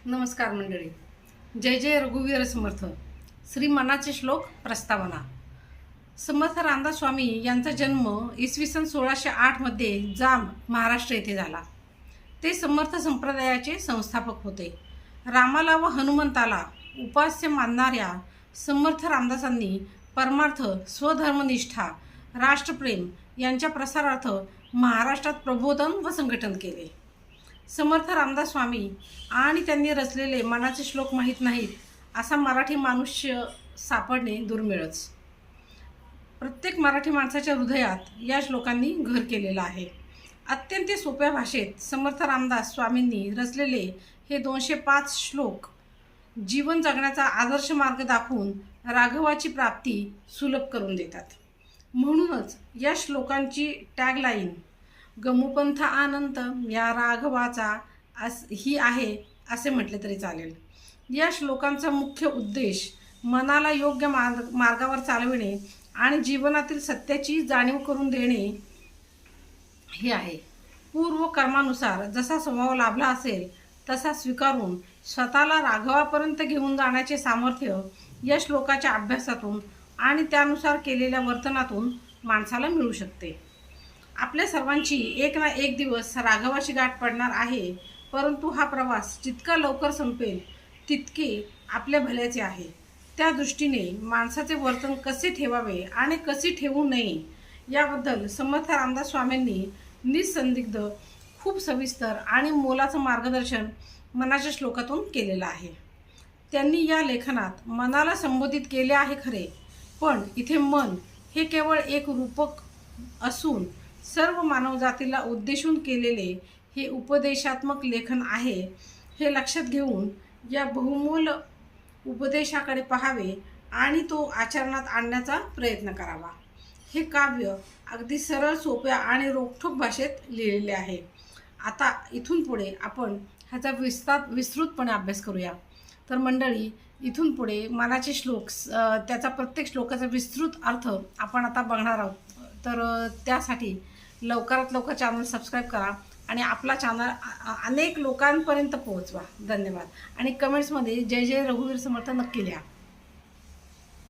नमस्कार मंडळी. जय जय रघुवीर समर्थ. श्री मनाचे श्लोक प्रस्तावना. समर्थ रामदास स्वामी यांचा जन्म इसवी सन 1608 मध्ये जांब महाराष्ट्र येथे झाला. ते समर्थ संप्रदायाचे संस्थापक होते. रामाला व हनुमंताला उपास्य मानणाऱ्या समर्थ रामदासांनी परमार्थ, स्वधर्मनिष्ठा, राष्ट्रप्रेम यांच्या प्रसारार्थ महाराष्ट्रात प्रबोधन व संघटन केले. समर्थ रामदास स्वामी आणि त्यांनी रचलेले मनाचे श्लोक माहीत नाहीत असा मराठी मनुष्य सापडणे दुर्मिळच. प्रत्येक मराठी माणसाच्या हृदयात या श्लोकांनी घर केलेलं आहे. अत्यंत सोप्या भाषेत समर्थ रामदास स्वामींनी रचलेले हे 205 श्लोक जीवन जगण्याचा आदर्श मार्ग दाखवून राघवाची प्राप्ती सुलभ करून देतात. म्हणूनच या श्लोकांची टॅगलाईन गमुपंथ अनंत या राघवाचा ही आहे असे म्हटले तरी चालेल. या श्लोकांचा मुख्य उद्देश मनाला योग्य मार्गावर चालविणे आणि जीवनातील सत्याची जाणीव करून देणे हे आहे. पूर्व कर्मानुसार जसा स्वभाव लाभला असेल तसा स्वीकारून स्वतःला राघवापर्यंत घेऊन जाण्याचे सामर्थ्य या श्लोकाच्या अभ्यासातून आणि त्यानुसार केलेल्या वर्तनातून माणसाला मिळू शकते. आपल्या सर्वांची एक ना एक दिवस राघवाशी गाठ पडणार आहे, परंतु हा प्रवास जितका लवकर संपेल तितके आपल्या भल्याचे आहे. त्या दृष्टीने माणसाचे वर्तन कसे ठेवावे आणि कसे ठेवू नये याबद्दल समर्थ रामदास स्वामींनी निसंदिग्ध खूप सविस्तर आणि मोलाचं मार्गदर्शन मनाच्या श्लोकातून केलेलं आहे. त्यांनी या लेखनात मनाला संबोधित केले आहे खरे, पण इथे मन हे केवळ एक रूपक असून सर्व मानवजातीला उद्देशून केलेले हे उपदेशात्मक लेखन आहे हे लक्षात घेऊन या बहुमोल उपदेशाकडे पाहावे आणि तो आचरणात आणण्याचा प्रयत्न करावा. हे काव्य अगदी सरळ, सोप्या आणि रोखठोक भाषेत लिहिलेले आहे. आता इथून पुढे आपण ह्याचा विस्तृतपणे अभ्यास करूया. तर मंडळी, इथून पुढे मनाचे श्लोक त्याचा प्रत्येक श्लोकाचा विस्तृत अर्थ आपण आता बघणार आहोत. तर त्यासाठी लवकरात लवकर चॅनल सबस्क्राईब करा आणि आपला चॅनल अनेक लोकांपर्यंत पोहोचवा. धन्यवाद. आणि कमेंट्समध्ये जय जय रघुवीर समर्थ नक्की लिहा.